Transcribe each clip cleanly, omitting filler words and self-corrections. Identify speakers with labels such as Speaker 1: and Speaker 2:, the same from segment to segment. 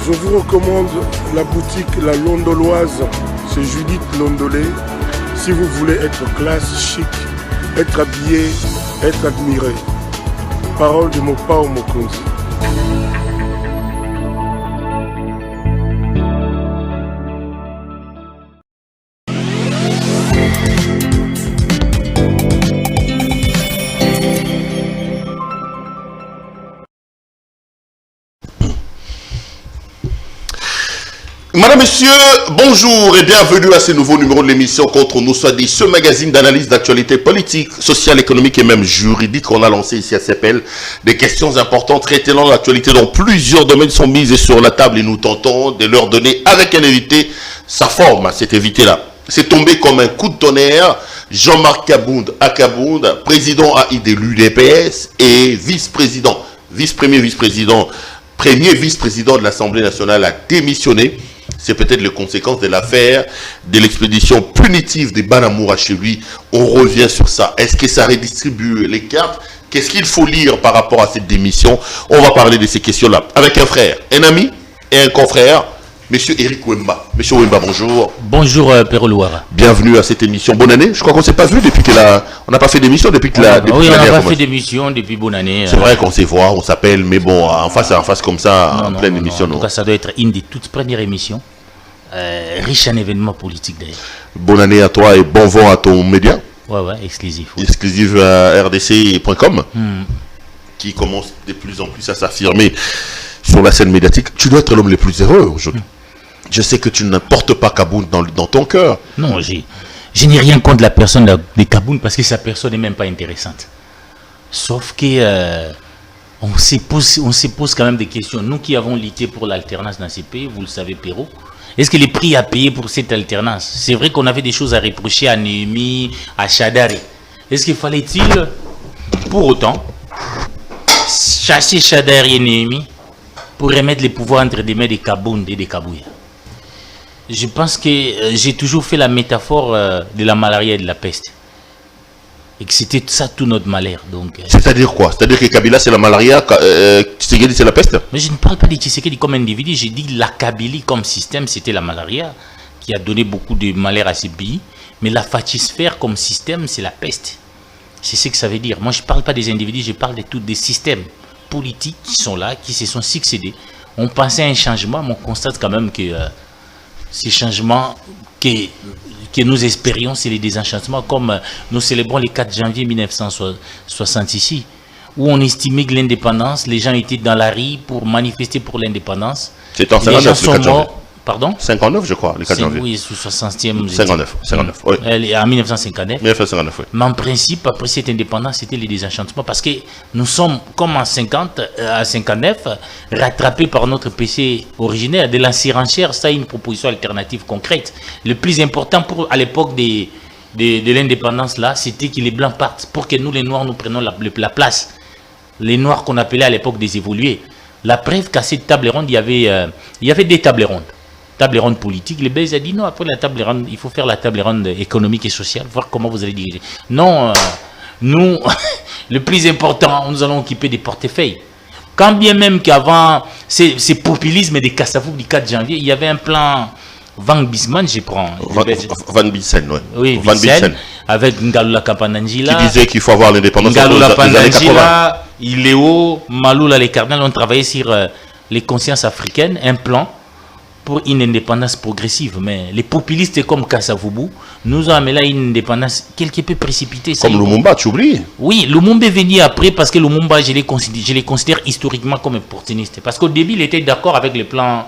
Speaker 1: Je vous recommande la boutique La Londoloise, c'est Judith Londolé. Si vous voulez être classe, chic, être habillé, être admiré. Parole de Mopao Mokonzi.
Speaker 2: Madame, Messieurs, bonjour et bienvenue à ce nouveau numéro de l'émission Contre nous soit dit, ce magazine d'analyse d'actualité politique, sociale, économique et même juridique qu'on a lancé ici à CEPEL. Des questions importantes traitées dans l'actualité dont plusieurs domaines sont mises sur la table et nous tentons de leur donner avec un invité sa forme à cet invité-là. C'est tombé comme un coup de tonnerre. Jean-Marc Kabound Akabound, président AI de l'UDPS et premier vice-président de l'Assemblée nationale a démissionné. C'est peut-être les conséquences de l'affaire de l'expédition punitive des Banamoura chez lui. On revient sur ça. Est-ce que ça redistribue les cartes? Qu'est-ce qu'il faut lire par rapport à cette démission? On va parler de ces questions-là avec un frère, un ami et un confrère, Monsieur Eric Wemba. Monsieur Wemba, bonjour.
Speaker 3: Bonjour, Péro Louara.
Speaker 2: Bienvenue à cette émission. Bonne année. Je crois qu'on ne s'est pas vu depuis on n'a pas fait d'émission depuis que la...
Speaker 3: Oui, on n'a pas fait d'émission depuis bonne année.
Speaker 2: C'est vrai qu'on s'est voir, on s'appelle, mais bon, en face à en face comme ça, en pleine émission.
Speaker 3: En tout cas, ça doit être une des toutes premières émissions. Riche en événements politiques d'ailleurs.
Speaker 2: Bonne année à toi et bon vent à ton média.
Speaker 3: Ouais, exclusif. Ouais.
Speaker 2: Exclusif à rdc.com qui commence de plus en plus à s'affirmer sur la scène médiatique. Tu dois être l'homme le plus heureux aujourd'hui. Je sais que tu ne portes pas Kabound dans ton cœur.
Speaker 3: Non, je n'ai rien contre la personne de Kabound parce que sa personne n'est même pas intéressante. Sauf que on se pose quand même des questions. Nous qui avons lutté pour l'alternance dans ces pays, vous le savez, Péro, est-ce que les prix à payer pour cette alternance? C'est vrai qu'on avait des choses à reprocher à Néhémie, à Chadari. Est-ce qu'il fallait-il, pour autant, chasser Chadari et Néhémie pour remettre les pouvoirs entre les mains des Kabound et des Kabouya? Je pense que j'ai toujours fait la métaphore de la malaria et de la peste. Et que c'était ça tout notre malheur.
Speaker 2: C'est-à-dire quoi? C'est-à-dire que Kabila c'est la malaria, Tshisekedi c'est la peste?
Speaker 3: Mais je ne parle pas de Tshisekedi comme individu, j'ai dit la Kabylie comme système, c'était la malaria qui a donné beaucoup de malheur à ces pays. Mais la fachisphère comme système, c'est la peste. C'est ce que ça veut dire. Moi je ne parle pas des individus, je parle de tous des systèmes politiques qui sont là, qui se sont succédés. On pensait à un changement, mais on constate quand même que ces changements que nous espérions, c'est les désenchantements, comme nous célébrons le 4 janvier 1960 ici, où on estimait que l'indépendance, les gens étaient dans la rue pour manifester pour l'indépendance.
Speaker 2: C'est en 59, le 4 janvier.
Speaker 3: Pardon?
Speaker 2: 59, je crois, le 4 janvier.
Speaker 3: Oui, sous 60e.
Speaker 2: 59, oui.
Speaker 3: En 1959.
Speaker 2: 1959, oui.
Speaker 3: Mais en principe, après cette indépendance, c'était les désenchantements parce que nous sommes, comme en 50, à 59, rattrapés par notre PC originaire de la surenchère. Ça, une proposition alternative concrète. Le plus important à l'époque de l'indépendance, là, c'était que les Blancs partent pour que nous, les Noirs, nous prenions la place. Les Noirs qu'on appelait à l'époque des évolués. La preuve qu'à cette table ronde, il y avait des tables rondes. Table ronde politique, les Belges ont dit non, après la table ronde, il faut faire la table ronde économique et sociale, voir comment vous allez diriger. Non, nous, le plus important, nous allons occuper des portefeuilles. Quand bien même qu'avant ces populismes des Kassavouk du 4 janvier, il y avait un plan Van Bisman, je prends.
Speaker 2: Van Bissen, oui.
Speaker 3: Oui, Van Bissen, avec Ngaloula Kapanangila.
Speaker 2: Qui disait qu'il faut avoir l'indépendance.
Speaker 3: Ngaloula Kapanangila, Iléo, Maloula, les cardinals ont travaillé sur les consciences africaines, un plan pour une indépendance progressive. Mais les populistes comme Kassavoubou nous ont amené à une indépendance quelque peu précipitée.
Speaker 2: Comme Lumumba, tu oublies?
Speaker 3: Oui, Lumumba est venu après parce que Lumumba, je les considère historiquement comme opportuniste. Parce qu'au début, il était d'accord avec le plan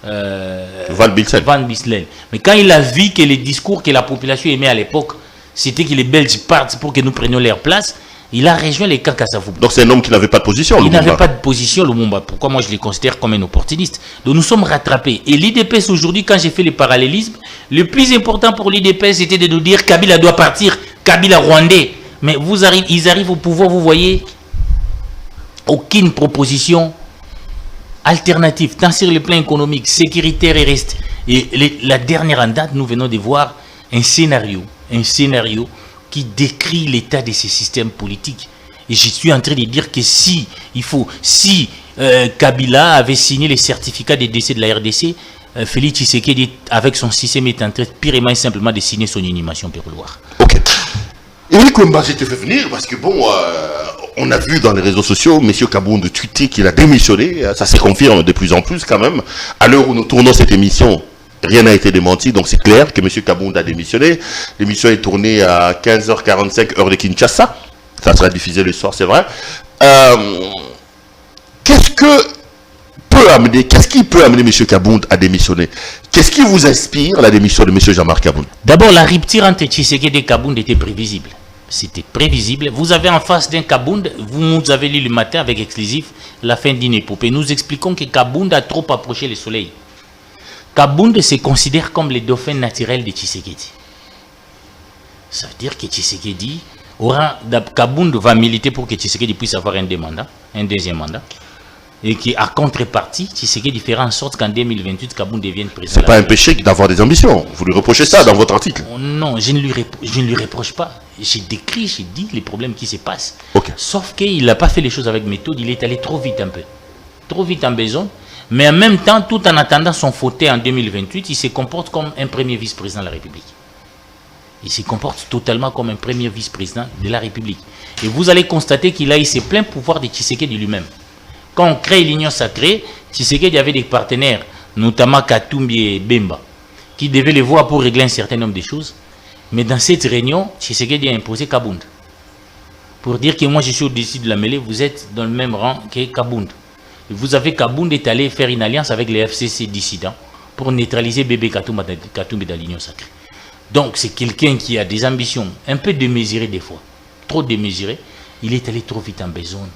Speaker 2: Van
Speaker 3: Bislen. Mais quand il a vu que les discours que la population aimait à l'époque, c'était que les Belges partent pour que nous prenions leur place, il a rejoint les camps Kassavoubou.
Speaker 2: Donc c'est un homme qui n'avait pas de position, Lumumba.
Speaker 3: Il n'avait pas de position, Lumumba. Pourquoi moi je les considère comme un opportuniste? Donc nous sommes rattrapés. Et l'IDPS aujourd'hui, quand j'ai fait les parallélismes, le plus important pour l'IDPS c'était de nous dire Kabila doit partir, Kabila rwandais. Mais ils arrivent au pouvoir, vous voyez, aucune proposition alternative, tant sur le plan économique, sécuritaire et reste. Et la dernière en date, nous venons de voir un scénario qui décrit l'état de ces systèmes politiques. Et je suis en train de dire que si Kabila avait signé les certificats de décès de la RDC. Félix Tshisekedi, avec son système, est en train purement et simplement de signer son inhumation pour le voir.
Speaker 2: Ok. Éric Wemba, je te fais venir parce que bon, on a vu dans les réseaux sociaux M. Kabound tweeter qu'il a démissionné. Ça se confirme de plus en plus quand même. À l'heure où nous tournons cette émission, rien n'a été démenti, donc c'est clair que M. Kabound a démissionné. L'émission est tournée à 15h45 heure de Kinshasa. Ça sera diffusé le soir, c'est vrai. Qu'est-ce qui peut amener M. Kabound à démissionner? Qu'est-ce qui vous inspire la démission de M. Jean-Marc Kabound?
Speaker 3: D'abord, la rupture entre Tshisekedi et Kabound était prévisible. C'était prévisible. Vous avez en face d'un Kabound, vous nous avez lu le matin avec exclusif la fin d'une épopée. Nous expliquons que Kabound a trop approché le soleil. Kabound se considère comme le dauphin naturel de Tshisekedi. Ça veut dire que Tshisekedi Kabound va militer pour que Tshisekedi puisse avoir un deuxième mandat. Et qui, à contrepartie, Tshisekedi fera en sorte qu'en 2028, Kabound devienne président.
Speaker 2: C'est pas un péché d'avoir des ambitions. Vous lui reprochez ça dans votre article?
Speaker 3: Non, je ne lui reproche pas. J'ai décrit, j'ai dit les problèmes qui se passent.
Speaker 2: Okay.
Speaker 3: Sauf qu'il n'a pas fait les choses avec méthode, il est allé trop vite un peu. Trop vite en besoin. Mais en même temps, tout en attendant son fauteuil en 2028, il se comporte comme un premier vice-président de la République. Il se comporte totalement comme un premier vice-président de la République. Et vous allez constater qu'il a eu ses pleins pouvoirs de Tshisekedi lui-même. Quand on crée l'Union sacrée, Tshisekedi avait des partenaires, notamment Katumbi et Bemba, qui devaient les voir pour régler un certain nombre de choses. Mais dans cette réunion, Tshisekedi a imposé Kabound. Pour dire que moi je suis au-dessus de la mêlée, vous êtes dans le même rang que Kabound. Et vous avez Kabound est allé faire une alliance avec les FCC dissidents pour neutraliser Bébé Katumbi dans l'Union sacrée. Donc c'est quelqu'un qui a des ambitions un peu démesurées des fois, trop démesurées. Il est allé trop vite en besogne.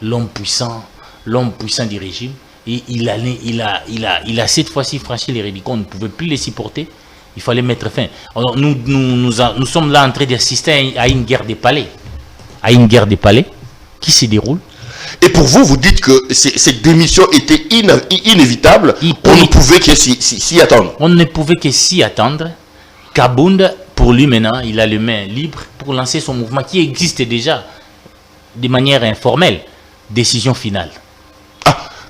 Speaker 3: L'homme puissant du régime, et il a cette fois-ci franchi les Rubicons. On ne pouvait plus les supporter, il fallait mettre fin. Alors, nous sommes là en train d'assister à une guerre des palais, qui se déroule.
Speaker 2: Et pour vous, vous dites que cette démission était inévitable, on ne pouvait que s'y attendre.
Speaker 3: On ne pouvait que s'y attendre. Kabound, pour lui maintenant, il a les mains libres pour lancer son mouvement qui existe déjà de manière informelle. Décision finale.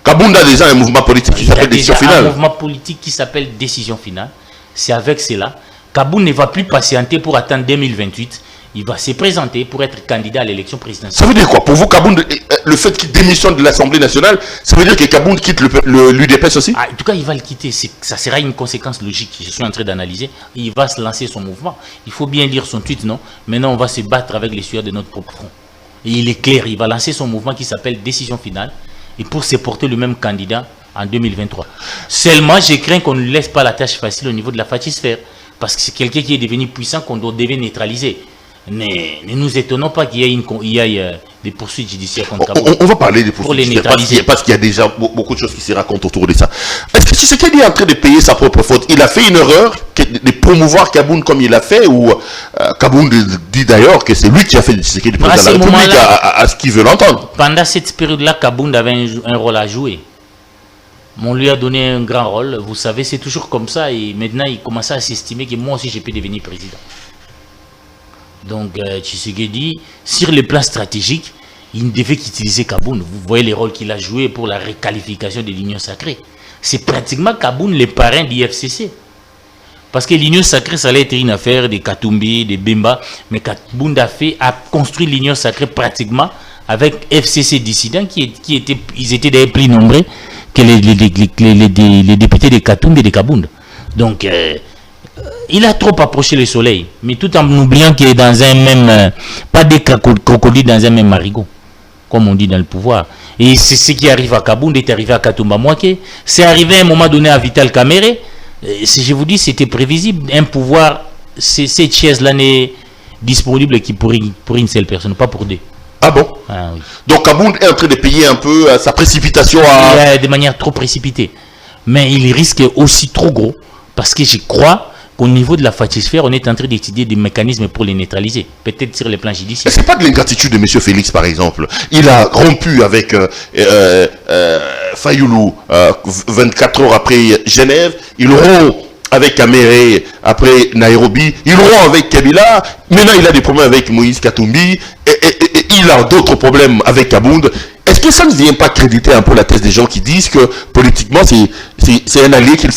Speaker 2: Kabound a déjà un mouvement politique qui s'appelle Décision Finale.
Speaker 3: Un mouvement politique qui s'appelle Décision Finale. C'est avec cela. Kabound ne va plus patienter pour attendre 2028. Il va se présenter pour être candidat à l'élection présidentielle.
Speaker 2: Ça veut dire quoi? Pour vous, Kabound, le fait qu'il démissionne de l'Assemblée nationale, ça veut dire que Kabound quitte l'UDPS aussi?
Speaker 3: En tout cas, il va le quitter. Ça sera une conséquence logique. Je suis en train d'analyser. Il va se lancer son mouvement. Il faut bien lire son tweet, non? Maintenant, on va se battre avec les sueurs de notre propre front. Et il est clair, il va lancer son mouvement qui s'appelle Décision Finale. Et pour se porter le même candidat en 2023. Seulement, je crains qu'on ne laisse pas la tâche facile au niveau de la fatisphère. Parce que c'est quelqu'un qui est devenu puissant qu'on devait neutraliser. Mais ne nous étonnons pas qu'il y ait des poursuites judiciaires contre Kabound.
Speaker 2: On va parler des poursuites judiciaires parce qu'il y a déjà beaucoup de choses qui se racontent autour de ça. Est-ce que Tshisekedi est en train de payer sa propre faute? Il a fait une erreur de promouvoir Kabound comme il a fait, ou Kabound dit d'ailleurs que c'est lui qui a fait Tshisekedi président de la République à ce qu'il veut l'entendre.
Speaker 3: Pendant cette période-là, Kabound avait un rôle à jouer. On lui a donné un grand rôle. Vous savez, c'est toujours comme ça. Et maintenant, il commence à s'estimer que moi aussi, je peux devenir président. Donc, Tshisekedi, sur le plan stratégique, il ne devait qu'utiliser Kabound. Vous voyez les rôles qu'il a joués pour la requalification de l'Union sacrée. C'est pratiquement Kabound le parrain du FCC. Parce que l'Union sacrée, ça allait être une affaire de Katumbi, de Bemba. Mais Kabound a construit l'Union sacrée pratiquement avec FCC dissidents ils étaient d'ailleurs plus nombreux que les députés de Katumbi et de Kabound. Donc, il a trop approché le soleil, mais tout en oubliant qu'il est dans un même... pas des crocodiles dans un même marigot, comme on dit dans le pouvoir. Et c'est ce qui arrive à Kabound, est arrivé à Katumba Mouaké, c'est arrivé à un moment donné à Vital Kamere. Je vous dis, c'était prévisible. Un pouvoir, cette chaise-là n'est disponible que pour une seule personne, pas pour deux.
Speaker 2: Ah bon?
Speaker 3: Ah, oui.
Speaker 2: Donc Kabound est en train de payer un peu sa précipitation
Speaker 3: de manière trop précipitée. Mais il risque aussi trop gros, parce que je crois qu'au niveau de la fatisphère, on est en train d'étudier des mécanismes pour les neutraliser. Peut-être sur le plan judiciaire.
Speaker 2: Ce n'est pas de l'ingratitude de M. Félix, par exemple. Il a rompu avec Fayoulou 24 heures après Genève. Il rompt avec Kamere après Nairobi. Il rompt avec Kabila. Maintenant, il a des problèmes avec Moïse Katumbi. Et il a d'autres problèmes avec Kabound. est-ce que ça ne vient pas créditer un peu la thèse des gens qui disent que politiquement c'est un allié à qui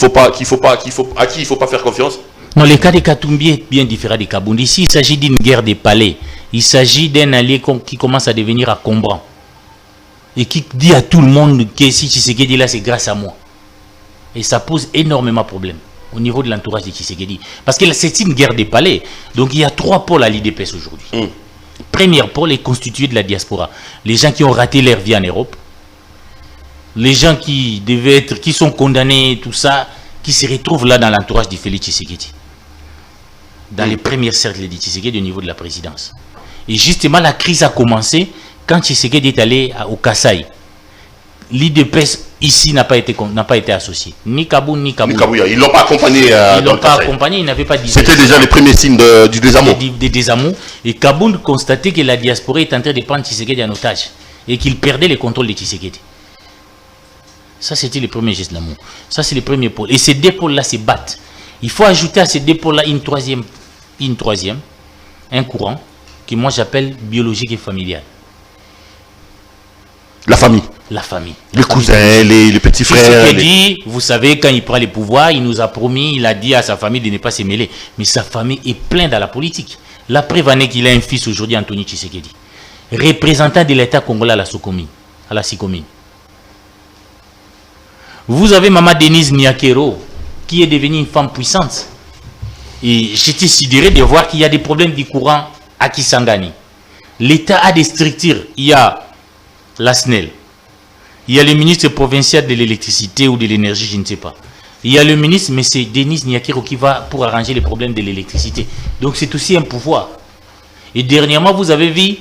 Speaker 2: il faut pas faire confiance?
Speaker 3: Non, le cas de Katumbi est bien différent de Kabound. Ici, il s'agit d'une guerre des palais. Il s'agit d'un allié qui commence à devenir encombrant. Et qui dit à tout le monde que si Tshisekedi là, c'est grâce à moi. Et ça pose énormément de problèmes au niveau de l'entourage de Tshisekedi. Parce que c'est une guerre des palais. Donc il y a 3 pôles à l'IDPS aujourd'hui. Premier pôle est constitué de la diaspora. Les gens qui ont raté leur vie en Europe. Les gens qui sont condamnés, tout ça, qui se retrouvent là dans l'entourage de Félix Tshisekedi. Dans les premiers cercles de Tshisekedi au niveau de la présidence. Et justement, la crise a commencé quand Tshisekedi est allé au Kasaï. L'IDPS ici n'a pas été associé. Ni Kabound, ni Kabouya.
Speaker 2: Ils ne l'ont pas accompagné.
Speaker 3: Ils ne l'ont pas accompagné, ils n'avaient pas dit.
Speaker 2: C'était déjà les premiers signes du désamour.
Speaker 3: Des désamours. Et Kabound constatait que la diaspora est en train de prendre Tshisekedi en otage. Et qu'il perdait le contrôle de Tshisekedi. Ça, c'était le premier geste de l'amour. Ça, c'est le premier pôle. Et ces 2 pôles-là se battent. Il faut ajouter à ces 2 pôles-là une troisième, un courant, que moi j'appelle biologique et familial.
Speaker 2: La famille.
Speaker 3: La famille.
Speaker 2: Les cousins, les petits frères.
Speaker 3: Tshisekedi, vous savez, quand il prend le pouvoir, il nous a promis, il a dit à sa famille de ne pas se mêler. Mais sa famille est pleine dans la politique. La preuve en est qu'il a un fils aujourd'hui, Anthony Tshisekedi, représentant de l'État congolais à la SICOMINE. Vous avez Maman Denise Niakero, qui est devenue une femme puissante. Et j'étais sidéré de voir qu'il y a des problèmes du courant à Kisangani. L'État a des structures. Il y a la SNEL. Il y a le ministre provincial de l'électricité ou de l'énergie, je ne sais pas. Il y a le ministre, mais c'est Denise Niakero qui va pour arranger les problèmes de l'électricité. Donc c'est aussi un pouvoir. Et dernièrement, vous avez vu,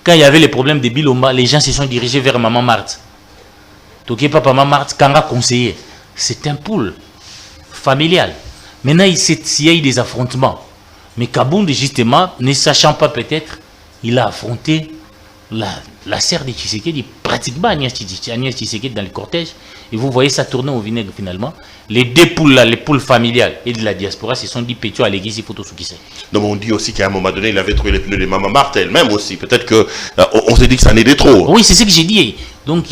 Speaker 3: quand il y avait les problèmes de Bilomba, les gens se sont dirigés vers Maman Marthe. Donc Papa Maman Marthe, Kanga conseiller. C'est un pool familial. Maintenant, il y a eu des affrontements. Mais Kabound, justement, ne sachant pas peut-être, il a affronté la sœur de Tshisekedi, pratiquement Agnès Tshisekedi dans le cortège. Et vous voyez ça tourner au vinaigre finalement. Les 2 poules là, les poules familiales et de la diaspora, se sont dit Pétio à l'église, il faut tout ce qui c'est.
Speaker 2: Donc on dit aussi qu'à un moment donné, il avait trouvé les pneus de Maman Marthe elle-même aussi. Peut-être qu'on s'est dit que ça n'était trop.
Speaker 3: Oui, c'est ce que j'ai dit. Donc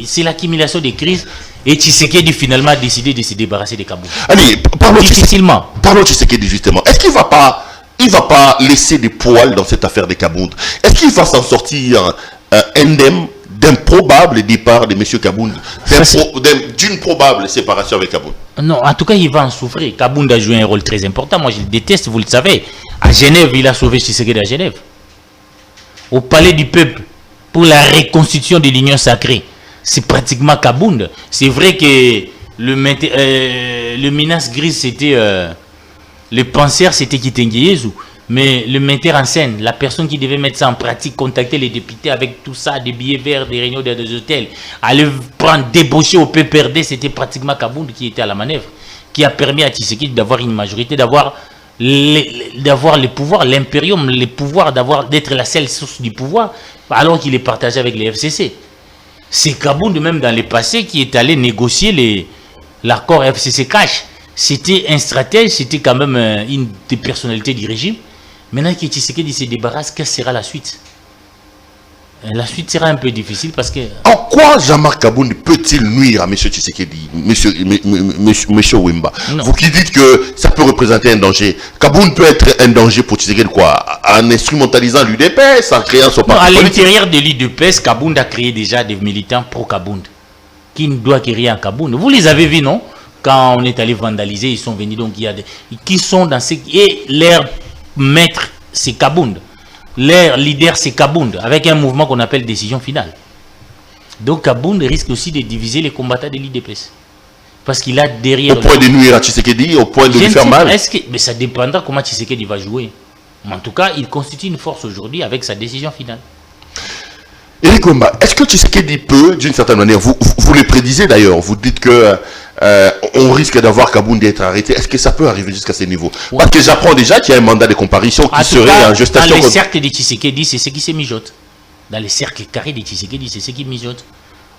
Speaker 3: c'est l'accumulation des crises. Et Tshisekedi finalement a décidé de se débarrasser des Kabound.
Speaker 2: Allez,
Speaker 3: difficilement.
Speaker 2: Parlons de Tshisekedi justement. Est-ce qu'il ne va pas laisser des poils dans cette affaire des Kabound? Est-ce qu'il va s'en sortir indemne d'un probable départ de M. Kabound, d'une probable séparation avec Kabound?
Speaker 3: Non, en tout cas, il va en souffrir. Kabound a joué un rôle très important. Moi, je le déteste, vous le savez. À Genève, il a sauvé Tshisekedi à Genève. Au Palais du Peuple, pour la reconstitution de l'Union sacrée, c'est pratiquement Kabound. C'est vrai que le menace grise, c'était... le penseur, c'était Kitenge. Mais le metteur en scène, la personne qui devait mettre ça en pratique, contacter les députés avec tout ça, des billets verts, des réunions dans des hôtels, aller prendre, débaucher au PPRD, c'était pratiquement Kabound qui était à la manœuvre, qui a permis à Tshisekedi d'avoir une majorité, d'avoir le pouvoir, l'impérium, le pouvoir d'être la seule source du pouvoir, alors qu'il est partagé avec les FCC. C'est Kabound même dans le passé qui est allé négocier l'accord FCC cash. C'était un stratège, c'était quand même une des personnalités du régime. Maintenant que Tshisekedi se débarrasse, quelle sera la suite? La suite sera un peu difficile parce que...
Speaker 2: En quoi Jean-Marc Kabound peut-il nuire à M. Tshisekedi, M. Wimba? Vous qui dites que ça peut représenter un danger. Kabound peut être un danger pour Tshisekedi quoi? En instrumentalisant l'UDPS, en créant son parti politique.
Speaker 3: À l'intérieur de l'UDPS, Kabound a créé déjà des militants pro-Kabound qui ne doivent guérir en Kabound. Vous les avez vus, non? Quand on est allé vandaliser, ils sont venus, donc il y a des... qui sont dans ce... Et leur maître, c'est Kabound. Leur leader, c'est Kabound, avec un mouvement qu'on appelle décision finale. Donc Kabound risque aussi de diviser les combattants de l'IDPS. Parce qu'il a derrière...
Speaker 2: Au point de nuire à Tshisekedi, au point de lui faire mal.
Speaker 3: Mais ça dépendra comment Tshisekedi va jouer. Mais en tout cas, il constitue une force aujourd'hui avec sa décision finale.
Speaker 2: Éric Wimba, est-ce que Tshisekedi peut, d'une certaine manière, vous le prédisez d'ailleurs, vous dites que on risque d'avoir Kabound d'être arrêté. Est-ce que ça peut arriver jusqu'à ce niveau? Ouais. Parce que j'apprends déjà qu'il y a un mandat de comparution qui serait en gestation.
Speaker 3: Dans les cercles de Tshisekedi, c'est ce qui se mijote. Dans les cercles carrés de Tshisekedi, c'est ce qui mijote.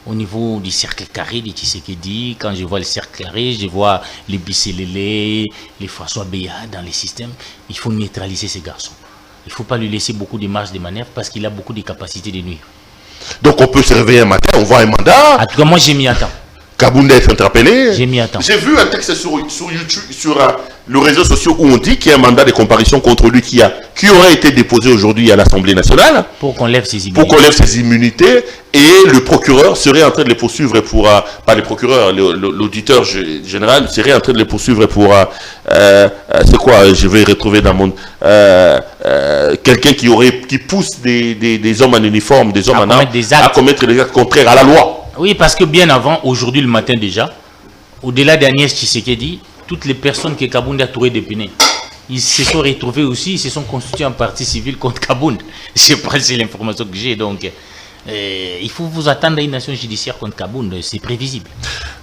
Speaker 3: Au niveau du cercle carré de Tshisekedi, quand je vois le cercle carré, je vois les Bisselele, les François Béat dans les systèmes. Il faut neutraliser ces garçons. Il ne faut pas lui laisser beaucoup de marge de manœuvre parce qu'il a beaucoup de capacités de nuire.
Speaker 2: Donc on peut se réveiller un matin, on voit un mandat.
Speaker 3: En tout cas, moi, j'ai mis à temps.
Speaker 2: Kabounda est interpellé.
Speaker 3: J'ai mis à temps.
Speaker 2: J'ai vu un texte sur YouTube, sur le réseau social où on dit qu'il y a un mandat de comparution contre lui qui aurait été déposé aujourd'hui à l'Assemblée nationale.
Speaker 3: Pour qu'on lève ses immunités.
Speaker 2: Pour qu'on lève ses immunités. Et le procureur serait en train de les poursuivre pour... pas le procureur, l'auditeur général serait en train de les poursuivre pour... c'est quoi? Je vais retrouver dans mon... quelqu'un qui pousse des hommes en uniforme, des hommes en armes, à commettre des actes contraires à la loi.
Speaker 3: Oui, parce que bien avant, aujourd'hui le matin déjà, au-delà d'Agnès Tshisekedi, toutes les personnes que Kabounda a touré dépenées, ils se sont retrouvés aussi, ils se sont constitués en partie civile contre Kabounda. Je sais pas si c'est l'information que j'ai, donc il faut vous attendre à une nation judiciaire contre Kabounda, c'est prévisible.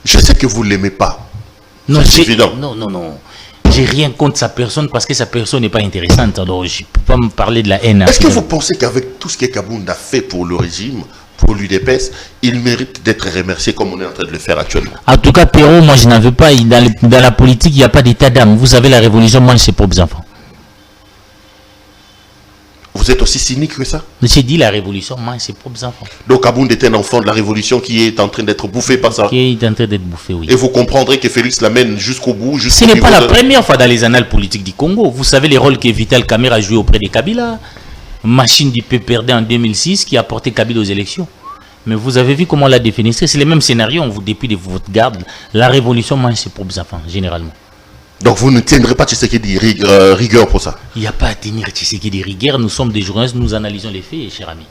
Speaker 2: Je sais que vous ne l'aimez pas.
Speaker 3: Non, c'est évident. Non. J'ai rien contre sa personne parce que sa personne n'est pas intéressante, alors je ne peux pas me parler de la haine.
Speaker 2: Est-ce que vous pensez qu'avec tout ce que Kabounda a fait pour le régime, pour l'UDPS, il mérite d'être remercié comme on est en train de le faire actuellement?
Speaker 3: En tout cas, Perrault, moi je n'en veux pas. Dans la politique, il n'y a pas d'état d'âme. Vous savez, la révolution mange ses propres enfants.
Speaker 2: Vous êtes aussi cynique que ça?
Speaker 3: J'ai dit la révolution mange ses propres enfants.
Speaker 2: Donc Kabounda est un enfant de la révolution qui est en train d'être bouffé par ça?
Speaker 3: Qui est en train d'être bouffé, oui.
Speaker 2: Et vous comprendrez que Félix l'amène jusqu'au bout.
Speaker 3: Ce n'est pas la première fois dans les annales politiques du Congo. Vous savez les rôles que Vital Kamerhe a joué auprès de Kabila. Machine du PPRD en 2006 qui a porté Kabila aux élections. Mais vous avez vu comment on l'a défini. C'est les mêmes scénarios. On vous depuis de votre garde. La révolution mange ses propres enfants, généralement.
Speaker 2: Donc vous ne tiendrez pas Tshisekedi rigueur pour ça? Il
Speaker 3: n'y a pas à tenir Tshisekedi rigueur. Nous sommes des journalistes, nous analysons les faits, cher ami.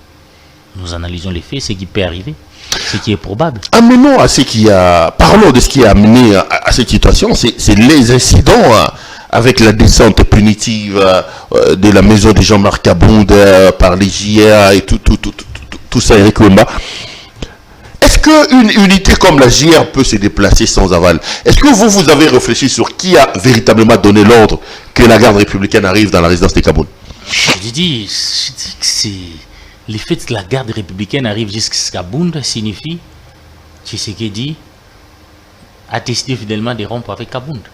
Speaker 3: Nous analysons les faits, ce qui peut arriver, ce qui est probable.
Speaker 2: Amenons à ce qui a... Parlons de ce qui a amené à cette situation. C'est les incidents avec la descente punitive de la maison de Jean-Marc Kabounda par les JA et tout ça, Eric Wemba. Est-ce qu'une unité comme la JR peut se déplacer sans aval? Est-ce que vous avez réfléchi sur qui a véritablement donné l'ordre que la garde républicaine arrive dans la résidence de Kabounda?
Speaker 3: Je dis que c'est... Le fait que la garde républicaine arrive jusqu'à Kabounda signifie, Tshisekedi a décidé fidèlement de rompre avec Kabounda.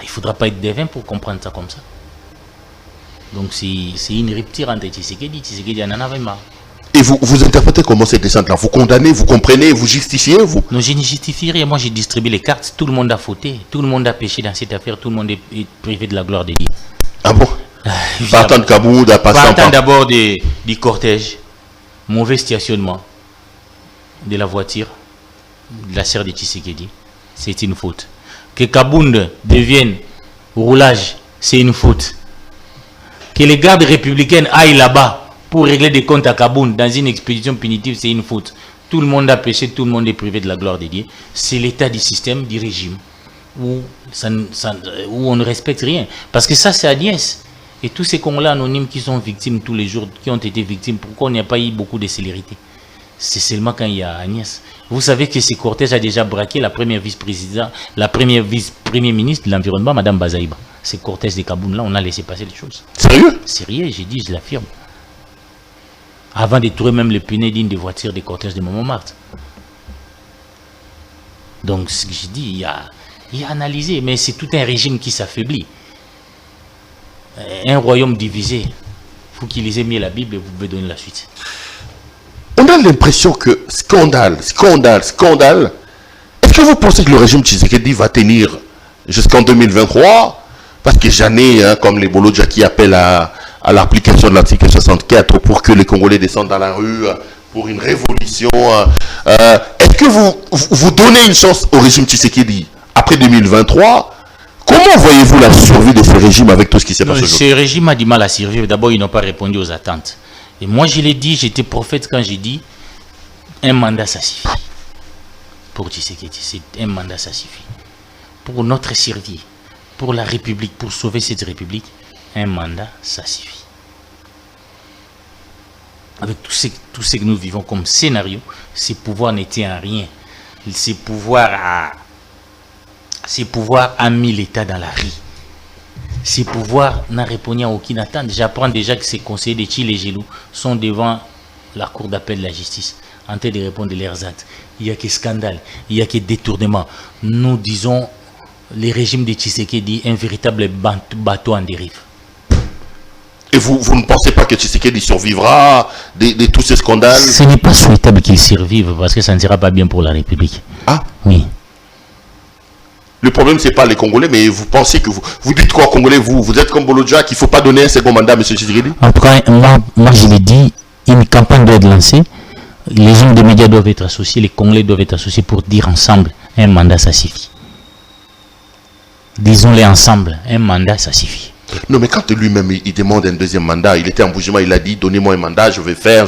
Speaker 3: Il ne faudra pas être devin pour comprendre ça comme ça. Donc c'est une rupture entre Tshisekedi en en avait marre.
Speaker 2: Et vous interprétez comment cette descente-là? Vous condamnez, vous comprenez, vous justifiez, vous?
Speaker 3: Non, je ne justifie rien. Moi, j'ai distribué les cartes. Tout le monde a fauté. Tout le monde a péché dans cette affaire. Tout le monde est privé de la gloire de Dieu.
Speaker 2: Ah bon? Partant de Kabounda,
Speaker 3: partant d'abord du cortège, mauvais stationnement de la voiture, de la sœur de Tshisekedi, c'est une faute. Que Kabounda devienne roulage, c'est une faute. Que les gardes républicaines aillent là-bas pour régler des comptes à Kabounda dans une expédition punitive, c'est une faute. Tout le monde a péché, tout le monde est privé de la gloire de Dieu. C'est l'état du système, du régime, où on ne respecte rien. Parce que ça, c'est Agnès. Et tous ces Congolais anonymes qui sont victimes tous les jours, qui ont été victimes, pourquoi il n'y a pas eu beaucoup de célérité? C'est seulement quand il y a Agnès. Vous savez que ce cortège a déjà braqué la première vice-présidente, la première vice-premier ministre de l'Environnement, Mme Bazaïba. Ce cortège de Kabounda, on a laissé passer les choses.
Speaker 2: Sérieux?
Speaker 3: Sérieux, j'ai dit, je l'affirme. Avant de trouver même le pneu d'une des voitures des cortèges de Montmartre. Donc, ce que je dis, il y a analysé, mais c'est tout un régime qui s'affaiblit. Un royaume divisé. Il faut qu'il lisait mieux la Bible et vous pouvez donner la suite.
Speaker 2: On a l'impression que scandale. Est-ce que vous pensez que le régime Tshisekedi va tenir jusqu'en 2023? Parce que j'en ai, comme les Bolodja qui appellent à l'application de l'article 64 pour que les Congolais descendent dans la rue pour une révolution. Est-ce que vous donnez une chance au régime Tshisekedi après 2023? Comment voyez-vous la survie de ce régime avec tout ce qui s'est passé aujourd'hui?
Speaker 3: Ce régime a du mal à survivre. D'abord, ils n'ont pas répondu aux attentes. Et moi, je l'ai dit, j'étais prophète quand j'ai dit un mandat, ça suffit. Pour Tshisekedi, c'est un mandat, ça suffit. Pour notre survie, pour la République, pour sauver cette République, un mandat, ça suffit. Avec tout ce que nous vivons comme scénario, ces pouvoirs n'étaient en rien. Ces pouvoirs a mis l'État dans la rue. Ces pouvoirs n'ont répondu à aucune attente. J'apprends déjà que ces conseillers de Chile et Gelou sont devant la cour d'appel de la justice en train de répondre de leurs actes. Il n'y a que scandale, il n'y a que détournement. Nous disons, le régime de Tshisekedi, un véritable bateau en dérive.
Speaker 2: Et vous ne pensez pas que Tshisekedi survivra de tous ces scandales?
Speaker 3: Ce n'est pas souhaitable qu'il survive parce que ça ne sera pas bien pour la République.
Speaker 2: Ah
Speaker 3: oui.
Speaker 2: Le problème, ce n'est pas les Congolais, mais vous pensez que vous dites quoi, Congolais, vous êtes comme Bolodja, qu'il ne faut pas donner un second mandat à M. Tshisekedi?
Speaker 3: Après, moi je l'ai dit, une campagne doit être lancée. Les gens des médias doivent être associés, les Congolais doivent être associés pour dire ensemble, un mandat, ça suffit. Disons-les ensemble, un mandat, ça suffit.
Speaker 2: Non, mais quand lui-même, il demande un deuxième mandat, il était en bougement, il a dit, donnez-moi un mandat, je vais faire.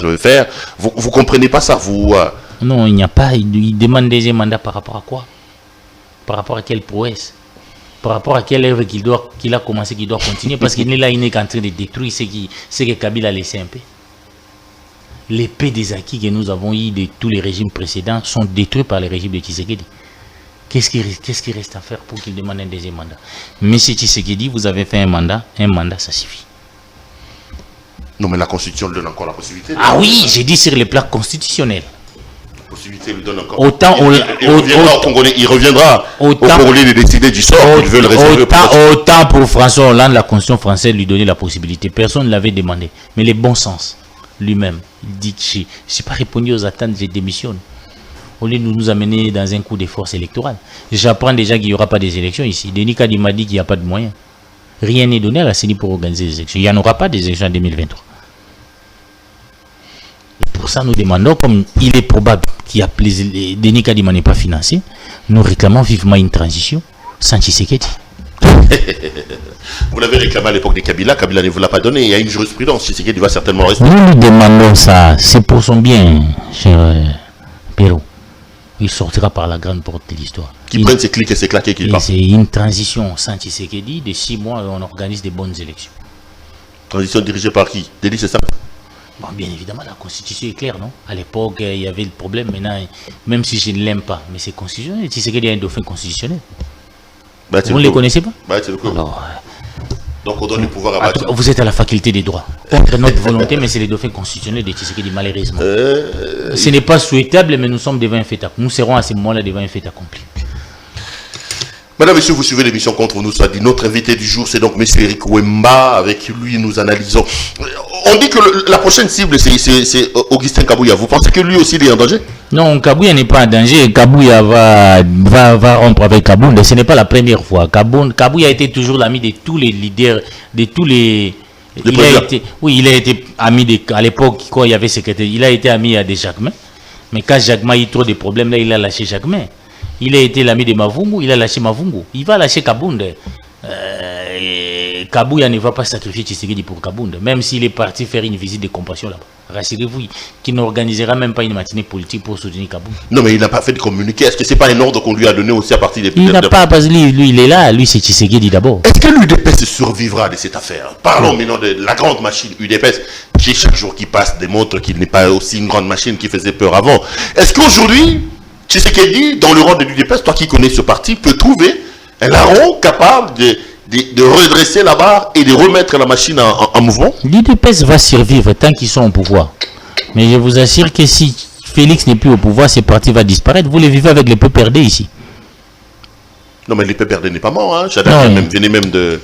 Speaker 2: Vous ne comprenez pas ça, vous
Speaker 3: Non, il n'y a pas, il demande un deuxième mandat par rapport à quoi? Par rapport à quelle prouesse? Par rapport à quelle œuvre qu'il a commencé, qu'il doit continuer? Parce qu'il est là, il n'est qu'en train de détruire ce que Kabila a laissé un peu. L'épée des acquis que nous avons eu de tous les régimes précédents sont détruits par le régime de Tshisekedi. Qu'est-ce qui reste à faire pour qu'il demande un deuxième mandat? Monsieur Tshisekedi, vous avez fait un mandat, ça suffit.
Speaker 2: Non, mais la Constitution lui donne encore la possibilité.
Speaker 3: Ah oui, j'ai dit sur le plan constitutionnel.
Speaker 2: La possibilité lui donne encore.
Speaker 3: Autant
Speaker 2: il reviendra aux Congolais de décider du sort qu'ils veulent réserver.
Speaker 3: Autant pour François Hollande, la Constitution française lui donnait la possibilité. Personne ne l'avait demandé. Mais le bon sens, lui-même, il dit que je n'ai pas répondu aux attentes, je démissionne. Au lieu de nous amener dans un coup de force électorale. J'apprends déjà qu'il n'y aura pas des élections ici. Denis Kadi m'a dit qu'il n'y a pas de moyens. Rien n'est donné à la CENI pour organiser des élections. Il n'y en aura pas des élections en 2023. Et pour ça, nous demandons, comme il est probable qu'il y a Denis Kadima n'est pas financé, nous réclamons vivement une transition sans Tshisekedi.
Speaker 2: Vous l'avez réclamé à l'époque de Kabila, Kabila ne vous l'a pas donné. Il y a une jurisprudence, Tshisekedi va certainement rester.
Speaker 3: Nous lui demandons ça, c'est pour son bien, cher Pérou. Il sortira par la grande porte de l'histoire.
Speaker 2: Qui prennent ses clics et ses claquets qu'il part.
Speaker 3: C'est une transition sans Tshisekedi de 6 mois et on organise des bonnes élections.
Speaker 2: Transition dirigée par qui? Délit, c'est ça?
Speaker 3: Bon, bien évidemment, la Constitution est claire, non? À l'époque, il y avait le problème. Maintenant, même si je ne l'aime pas, mais c'est constitutionnel. Tshisekedi a un dauphin constitutionnel.
Speaker 2: Bah,
Speaker 3: vous ne les connaissez pas?
Speaker 2: Bah, c'est le coup.
Speaker 3: Alors,
Speaker 2: donc on donne le pouvoir à Batia.
Speaker 3: Vous êtes à la faculté des droits. Contre notre volonté, mais c'est les dauphins constitutionnels de Tshisekedi, malheureusement. Ce n'est pas souhaitable, mais nous sommes devant un fait accompli. Nous serons à ce moment-là devant un fait accompli.
Speaker 2: Madame, monsieur, vous suivez l'émission Contre nous soit dit. Notre invité du jour, c'est donc monsieur Eric Wemba. Avec lui, nous analysons. On dit que la prochaine cible, c'est Augustin Kabouya. Vous pensez que lui aussi, il est en danger? Non,
Speaker 3: Kabouya n'est pas en danger. Kabouya va rompre avec Kabound. Ce n'est pas la première fois. Kabouya a été toujours l'ami de tous les leaders, de tous les... Il a été ami à l'époque, quand il y avait secrétaire, il a été ami à des Jacquemin. Mais quand Jacquemin a eu trop de problèmes, là, il a lâché Jacquemin. Il a été l'ami de Mavungu, il a lâché Mavungu. Il va lâcher Kabound. Kabouya ne va pas sacrifier Tshisekedi pour Kabound, même s'il est parti faire une visite de compassion là-bas. Rassurez-vous, qu'il n'organisera même pas une matinée politique pour soutenir Kabound.
Speaker 2: Non, mais il n'a pas fait de communiqué. Est-ce que ce n'est pas un ordre qu'on lui a donné aussi à partir des...
Speaker 3: Il n'a pas, parce que lui, il est là. Lui, c'est Tshisekedi d'abord.
Speaker 2: Est-ce que l'UDPS survivra de cette affaire? Parlons maintenant de la grande machine UDPS, qui chaque jour qui passe démontre qu'il n'est pas aussi une grande machine qui faisait peur avant. Est-ce qu'aujourd'hui, Tshisekedi, dans le rang de l'UDPS, toi qui connais ce parti, peut trouver un larron capable de redresser la barre et de remettre la machine en mouvement?
Speaker 3: L'UDPS va survivre tant qu'ils sont au pouvoir. Mais je vous assure que si Félix n'est plus au pouvoir, ce parti va disparaître. Vous les vivez avec les PPRD ici.
Speaker 2: Non, mais les PPRD n'est pas mort. Hein. Venez même de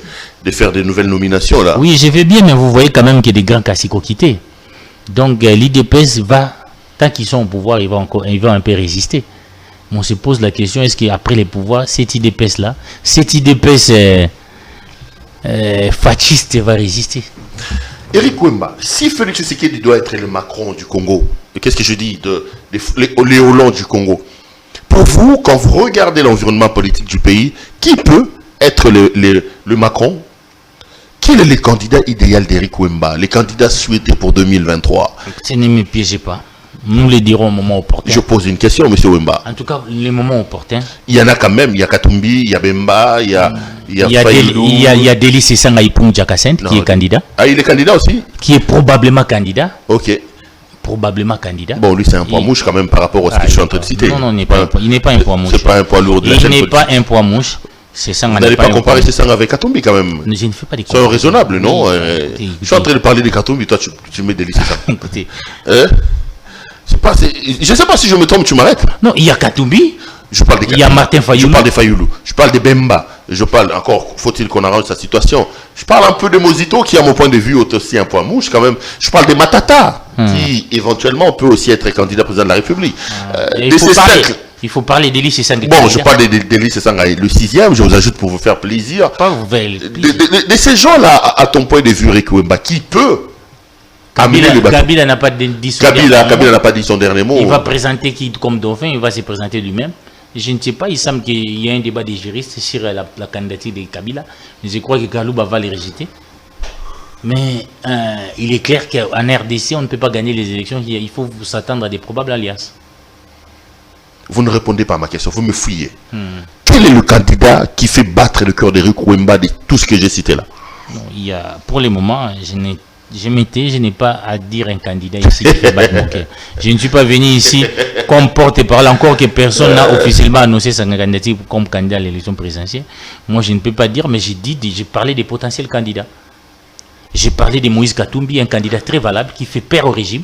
Speaker 2: faire de nouvelles nominations là.
Speaker 3: Oui, je vais bien, mais vous voyez quand même qu'il y a des grands caciques quittés. Donc l'UDPS va, tant qu'ils sont au pouvoir, il va un peu résister. On se pose la question, est-ce qu'après les pouvoirs, cette UDPS-là, cette UDPS fasciste va résister?
Speaker 2: Eric Wemba, si Félix Tshisekedi doit être le Macron du Congo, qu'est-ce que je dis les Hollande du Congo, pour vous, quand vous regardez l'environnement politique du pays, qui peut être le Macron? Quel est le candidat idéal d'Eric Wemba, les candidats souhaités pour 2023?
Speaker 3: Ne me piégez pas. Nous le dirons au moment opportun.
Speaker 2: Je pose une question, M. Wemba.
Speaker 3: En tout cas, les moments opportuns.
Speaker 2: Il y en a quand même. Il y a Katumbi, il y a Bemba, il y a Fayoulou.
Speaker 3: Il y a Delis Sanga Ipung Djakasent qui est candidat.
Speaker 2: Ah, il est candidat aussi?
Speaker 3: Qui est probablement candidat.
Speaker 2: Ok.
Speaker 3: Probablement candidat.
Speaker 2: Bon, lui, c'est un poids mouche quand même par rapport à ce que je suis en train de citer.
Speaker 3: Non, il n'est pas un poids mouche.
Speaker 2: C'est pas un poids lourd de la chaîne.
Speaker 3: Il n'est pas un poids mouche. Vous
Speaker 2: n'allez pas comparer Sanga avec Katumbi quand même.
Speaker 3: Je ne fais pas des
Speaker 2: comparaisons. C'est raisonnable, non? Je suis en train de parler de Katumbi, toi tu mets Delis Sanga.
Speaker 3: Écoutez.
Speaker 2: Je ne sais pas si je me trompe, tu m'arrêtes.
Speaker 3: Non, il y a Katumbi.
Speaker 2: Je parle de Katumbi.
Speaker 3: Il y a Martin Fayoulou.
Speaker 2: Je parle de Fayoulou. Je parle de Bemba. je parle encore, faut-il qu'on arrange sa situation. Je parle un peu de Mosito, qui à mon point de vue est aussi un point mouche quand même. Je parle des Matata, qui éventuellement peut aussi être candidat président de la République.
Speaker 3: Il faut parler d'Elie Sessanga.
Speaker 2: Bon, je parle d'Elie Sessanga, le 6e, je vous ajoute pour vous faire plaisir.
Speaker 3: Pas vous faire plaisir.
Speaker 2: De ces gens-là, à ton point de vue, Rick Wemba, qui peut amener le bateau?
Speaker 3: Kabila n'a pas dit son
Speaker 2: Kabila n'a pas dit son dernier mot.
Speaker 3: Il va présenter qui comme dauphin, il va se présenter lui-même. Je ne sais pas, il semble qu'il y a un débat des juristes sur la candidature de Kabila. Je crois que Kalouba va les rejeter. Mais il est clair qu'en RDC, on ne peut pas gagner les élections. Il faut s'attendre à des probables alliances.
Speaker 2: Vous ne répondez pas à ma question, vous me fouillez. Quel est le candidat qui fait battre le cœur d'Eric Wemba de tout ce que j'ai cité là?
Speaker 3: Non, pour le moment, je n'ai pas à dire un candidat ici qui fait battre mon cœur. Je ne suis pas venu ici comme porte-parole, encore que personne n'a officiellement annoncé sa candidature comme candidat à l'élection présidentielle. Moi, je ne peux pas dire, mais j'ai parlé des potentiels candidats. J'ai parlé de Moïse Katumbi, un candidat très valable qui fait peur au régime.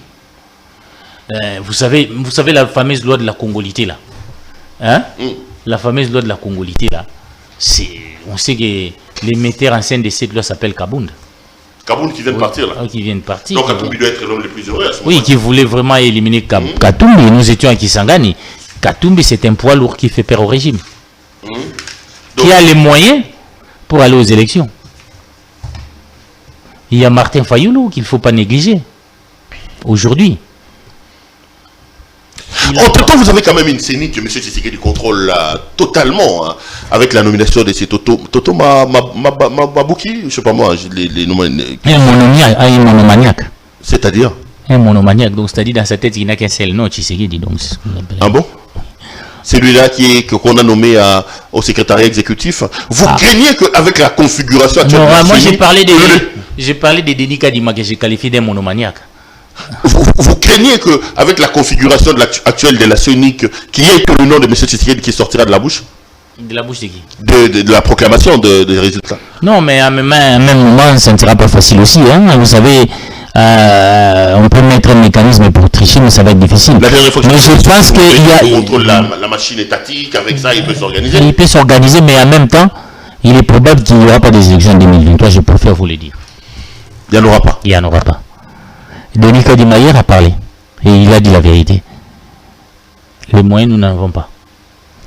Speaker 3: Vous savez la fameuse loi de la congolité là. Hein? La fameuse loi de la congolité là. On sait que l'émetteur en scène de cette loi s'appelle Kabound.
Speaker 2: Kabound qui vient de partir là.
Speaker 3: Qui vient de partir.
Speaker 2: Donc Katumbi doit être l'homme le plus heureux à ce moment.
Speaker 3: Oui, qui voulait vraiment éliminer Katumbi. Nous étions à Kisangani. Katumbi, c'est un poids lourd qui fait peur au régime. Qui a les moyens pour aller aux élections. Il y a Martin Fayoulou qu'il ne faut pas négliger. Aujourd'hui.
Speaker 2: Entre-temps, vous avez quand même une CENI que M. Tshisekedi contrôle totalement, hein, avec la nomination de ces Toto Mabouki, je ne sais pas moi, les noms.
Speaker 3: Un monomaniaque.
Speaker 2: C'est-à-dire?
Speaker 3: Un monomaniaque, donc c'est-à-dire dans sa tête, il n'a qu'un seul nom, Tshisekedi. Donc,
Speaker 2: ah bon? Celui-là qu'on a nommé au secrétariat exécutif. Vous craignez qu'avec la configuration actuelle...
Speaker 3: Non, moi j'ai parlé de Denis Kadima que j'ai qualifié d'un monomaniaque.
Speaker 2: Vous craignez qu'avec la configuration actuelle de la CENI, qu'il y ait que le nom de M. Tshisekedi qui sortira de la bouche?
Speaker 3: De la bouche de qui?
Speaker 2: De la proclamation des résultats.
Speaker 3: Non, mais à même moment, ça ne sera pas facile aussi. Hein. Vous savez, on peut mettre un mécanisme pour tricher, mais ça va être difficile.
Speaker 2: La dernière fois que
Speaker 3: je pense qu'il
Speaker 2: contrôle la machine étatique, avec ça, il peut s'organiser.
Speaker 3: Il peut s'organiser, mais en même temps, il est probable qu'il n'y aura pas des élections en 2023, je préfère vous le dire.
Speaker 2: Il n'y en aura pas.
Speaker 3: Il n'y en aura pas. Denis Kadima hier a parlé et il a dit la vérité. Les moyens, nous n'en avons pas.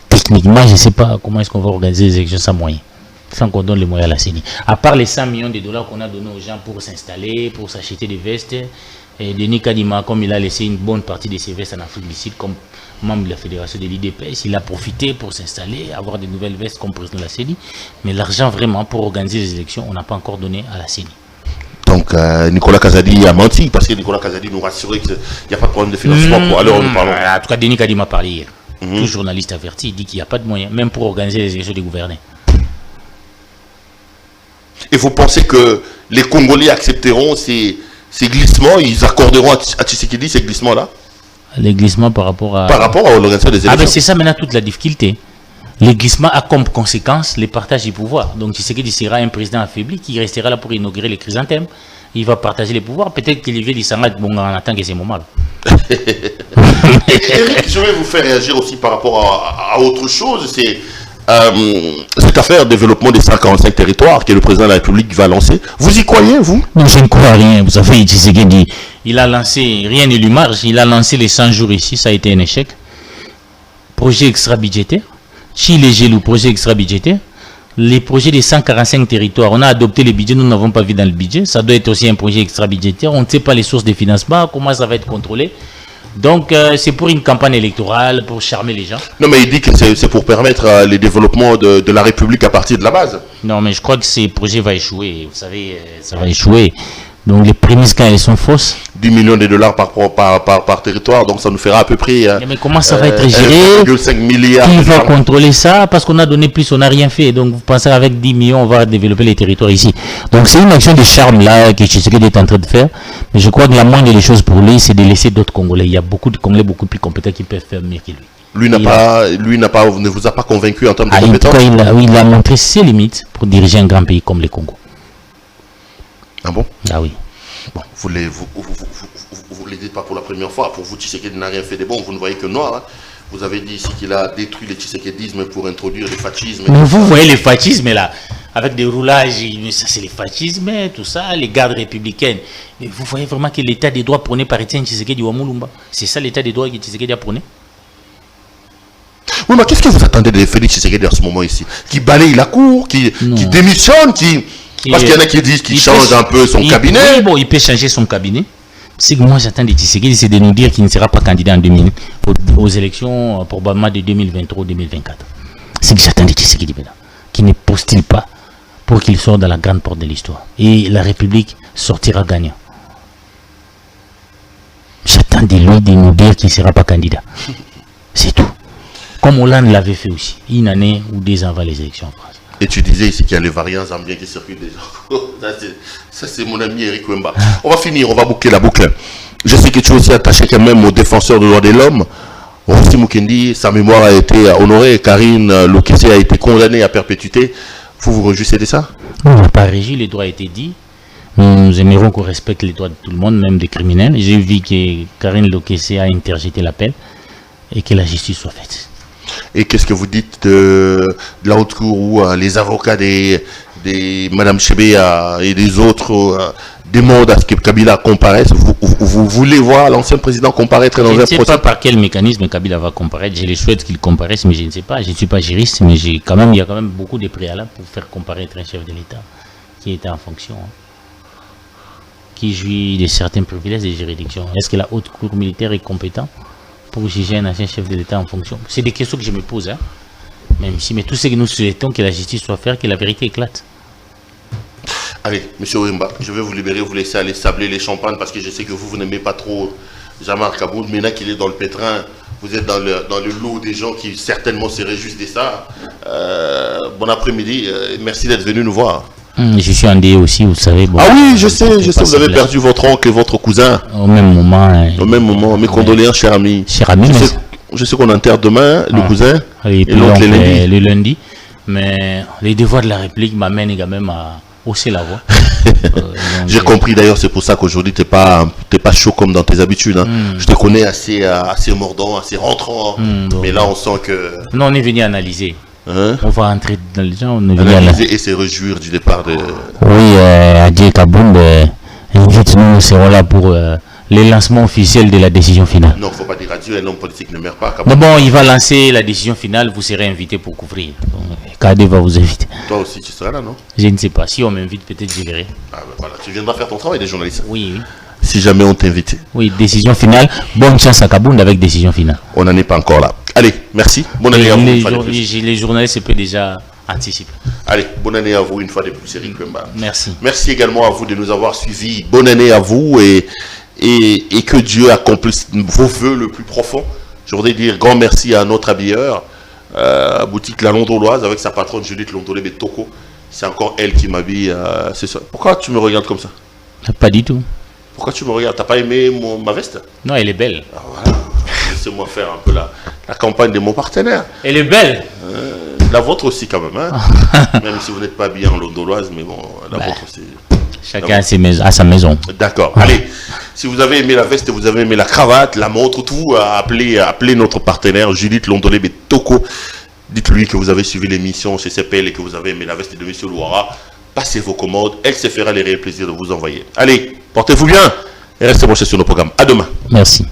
Speaker 3: Techniquement, je ne sais pas comment est-ce qu'on va organiser les élections sans moyens, sans qu'on donne les moyens à la CENI. À part les 100 millions de dollars qu'on a donnés aux gens pour s'installer, pour s'acheter des vestes, et Denis Kadima, comme il a laissé une bonne partie de ses vestes en Afrique du Sud, comme membre de la fédération de l'IDPS, il a profité pour s'installer, avoir de nouvelles vestes comme président de la CENI. Mais l'argent vraiment pour organiser les élections, on n'a pas encore donné à la CENI.
Speaker 2: Donc Nicolas Kazadi a menti parce que Nicolas Kazadi nous rassurait qu'il n'y a pas de problème de financement pour aller nous parlons.
Speaker 3: En tout cas, Denis Kadima a parlé hier. Tout journaliste averti, il dit qu'il n'y a pas de moyens, même pour organiser les élections des gouverneurs.
Speaker 2: Et vous pensez que les Congolais accepteront ces glissements, ils accorderont à Tshisekedi ces glissements-là?
Speaker 3: Les glissements par rapport à
Speaker 2: l'organisation des élections.
Speaker 3: Ah ben c'est ça maintenant toute la difficulté. Les glissements a comme conséquence les partages du pouvoir. Donc Tshisekedi sera un président affaibli qui restera là pour inaugurer les chrysanthèmes. Il va partager les pouvoirs. Peut-être qu'il y s'arrête bon en attendant que c'est moment là.
Speaker 2: Eric, je vais vous faire réagir aussi par rapport à autre chose. C'est cette affaire de développement des 145 territoires que le président de la République va lancer. Vous y croyez, vous?
Speaker 3: Non, je ne crois rien. Vous savez, Tshisekedi, il a lancé, rien ne lui marche. Il a lancé les 100 jours ici, ça a été un échec. Projet extra-budgétaire. Chili Gelou, projet extra-budgétaire. Les projets des 145 territoires, on a adopté les budgets, nous n'avons pas vu dans le budget. Ça doit être aussi un projet extra-budgétaire. On ne sait pas les sources de financement, comment ça va être contrôlé. Donc, c'est pour une campagne électorale, pour charmer les gens.
Speaker 2: Non, mais il dit que c'est pour permettre le développement de la République à partir de la base.
Speaker 3: Non, mais je crois que ce projet va échouer. Vous savez, ça va échouer. Donc, les prémices, quand elles sont fausses.
Speaker 2: 10 millions de dollars par territoire, donc ça nous fera à peu près...
Speaker 3: mais comment ça va être géré?
Speaker 2: 1,5 milliard.
Speaker 3: Qui va contrôler ça? Parce qu'on a donné plus, on n'a rien fait. Donc, vous pensez avec 10 millions, on va développer les territoires ici. Donc, c'est une action de charme là que Tshisekedi est en train de faire. Mais je crois que la moindre des choses pour lui, c'est de laisser d'autres Congolais. Il y a beaucoup de Congolais beaucoup plus compétents qui peuvent faire mieux que lui.
Speaker 2: Ne vous a pas convaincu en termes de compétences?
Speaker 3: En tout cas, il a montré ses limites pour diriger un grand pays comme le Congo.
Speaker 2: Ah bon?
Speaker 3: Ah oui.
Speaker 2: Bon, vous ne les dites pas pour la première fois. Pour vous, Tshisekedi n'a rien fait de bon. Vous ne voyez que noir. Hein. Vous avez dit ici qu'il a détruit le tshisekidisme pour introduire le fascisme.
Speaker 3: Mais vous voyez le fascisme là, avec des roulages, ça c'est le fascisme, tout ça, les gardes républicaines. Mais vous voyez vraiment que l'état des droits prôné par Étienne Tshisekedi Wamulumba, c'est ça l'état des droits que Tshisekedi a prôné?
Speaker 2: Oui, mais qu'est-ce que vous attendez de Félix Tshisekedi en ce moment ici? Qui balaye la cour, qui démissionne, parce qu'il y en a qui disent qu'il change un peu son cabinet.
Speaker 3: Oui, bon, il peut changer son cabinet. Ce que moi j'attends de Tshisekedi, c'est de nous dire qu'il ne sera pas candidat en aux élections probablement de 2023-2024. C'est ce que j'attends de Tshisekedi maintenant. Qu'il ne postule pas pour qu'il sorte dans la grande porte de l'histoire. Et la République sortira gagnant. J'attends de lui de nous dire qu'il ne sera pas candidat. C'est tout. Comme Hollande l'avait fait aussi, une année ou 2 ans avant les élections en France.
Speaker 2: Et tu disais ici qu'il y a les variants zambiens qui circulent déjà. Ça, c'est mon ami Eric Wemba. On va finir, on va boucler la boucle. Je sais que tu es aussi attaché quand même aux défenseurs des droits de l'homme. Rossi Mukendi, sa mémoire a été honorée. Karine Lokesse a été condamnée à perpétuité. Vous vous réjouissez de ça?
Speaker 3: On n'a pas régi, les droits étaient dit. Nous aimerons qu'on respecte les droits de tout le monde, même des criminels. J'ai vu que Karine Lokesse a interjeté l'appel et que la justice soit faite.
Speaker 2: Et qu'est-ce que vous dites de la haute cour où les avocats des Madame Chebea et des autres demandent à ce que Kabila comparaisse? Vous voulez voir l'ancien président comparaître dans un procès?
Speaker 3: Je ne sais pas par quel mécanisme Kabila va comparaître. Je les souhaite qu'il comparaisse, mais je ne sais pas. Je ne suis pas juriste, mais il y a quand même beaucoup de préalables pour faire comparaître un chef de l'État qui était en fonction, qui jouit de certains privilèges de juridiction. Est-ce que la haute cour militaire est compétente pour juger un ancien chef de l'État en fonction? C'est des questions que je me pose, même si, mais tout ce que nous souhaitons que la justice soit faite, que la vérité éclate.
Speaker 2: Allez, monsieur Wemba, je vais vous libérer, vous laisser aller sabler les champagnes parce que je sais que vous n'aimez pas trop Jean-Marc Kaboul. Maintenant qu'il est dans le pétrin, vous êtes dans le lot des gens qui certainement se réjouissent de ça. Bon après-midi, merci d'être venu nous voir.
Speaker 3: Je suis endeuillé aussi, vous savez. Bon,
Speaker 2: ah oui, je sais, vous avez perdu votre oncle et votre cousin.
Speaker 3: Au même moment.
Speaker 2: Au même moment, mes condoléances, cher ami.
Speaker 3: Cher ami,
Speaker 2: je sais qu'on enterre demain le cousin
Speaker 3: et l'oncle le lundi. Mais les devoirs de la République m'amènent quand même à hausser la voix.
Speaker 2: J'ai compris d'ailleurs, c'est pour ça qu'aujourd'hui tu n'es pas chaud comme dans tes habitudes. Je te connais assez mordant, assez rentrant. Mais là on sent que...
Speaker 3: Non, on est venu analyser. On va entrer dans les gens, on est venu
Speaker 2: analyser et se réjouir du départ de...
Speaker 3: Oui, Adjé Kabound, nous serons là pour le lancement officiel de la décision finale.
Speaker 2: Non, il ne faut pas dire adieu, un homme politique ne meurt pas.
Speaker 3: Mais bon, il va lancer la décision finale, vous serez invité pour couvrir. KD va vous inviter.
Speaker 2: Toi aussi, tu seras là, non?
Speaker 3: Je ne sais pas. Si on m'invite, peut-être j'y verrai.
Speaker 2: Ah ben voilà, tu viendras faire ton travail des journalistes.
Speaker 3: Oui, oui.
Speaker 2: Si jamais on t'invite.
Speaker 3: Oui, décision finale. Bonne chance à Kabound avec décision finale.
Speaker 2: On n'en est pas encore là. Allez, merci. Bonne année à vous.
Speaker 3: Les journalistes peuvent déjà anticiper.
Speaker 2: Allez, bonne année à vous une fois de plus, Eric Wemba.
Speaker 3: Merci.
Speaker 2: Merci également à vous de nous avoir suivis. Bonne année à vous et que Dieu accomplisse vos voeux le plus profond. Je voudrais dire grand merci à notre habilleur, boutique La Londoloise avec sa patronne Judith Londolé Betoko. C'est encore elle qui m'habille. C'est ça. Pourquoi tu me regardes comme ça?
Speaker 3: Pas du tout.
Speaker 2: Pourquoi tu me regardes? T'as pas aimé ma veste?
Speaker 3: Non, elle est belle.
Speaker 2: Ah, voilà. Laissez-moi faire un peu la campagne de mon partenaire.
Speaker 3: Elle est belle.
Speaker 2: La vôtre aussi quand même. Même si vous n'êtes pas habillé en londoloise, mais bon, la vôtre aussi.
Speaker 3: Chacun a sa maison.
Speaker 2: D'accord. Allez, si vous avez aimé la veste, vous avez aimé la cravate, la montre, tout, appelez notre partenaire Judith Londolé Betoko. Dites-lui que vous avez suivi l'émission chez CPL et que vous avez aimé la veste de M. Louara. Passez vos commandes, elle se fera les réels plaisirs de vous envoyer. Allez, portez-vous bien et restez branchés sur nos programmes. À demain.
Speaker 3: Merci.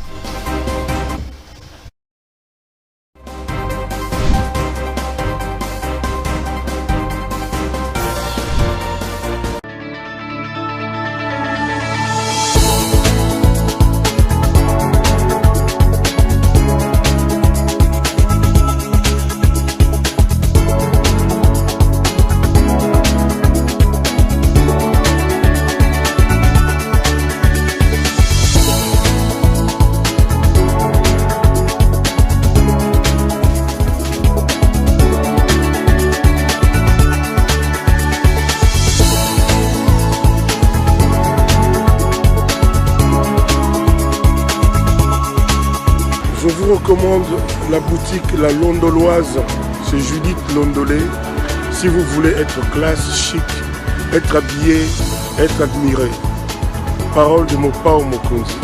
Speaker 1: Je vous recommande la boutique La Londoloise, c'est Judith Londolé. Si vous voulez être classe, chic, être habillé, être admiré. Parole de mon Pao Mokonzi.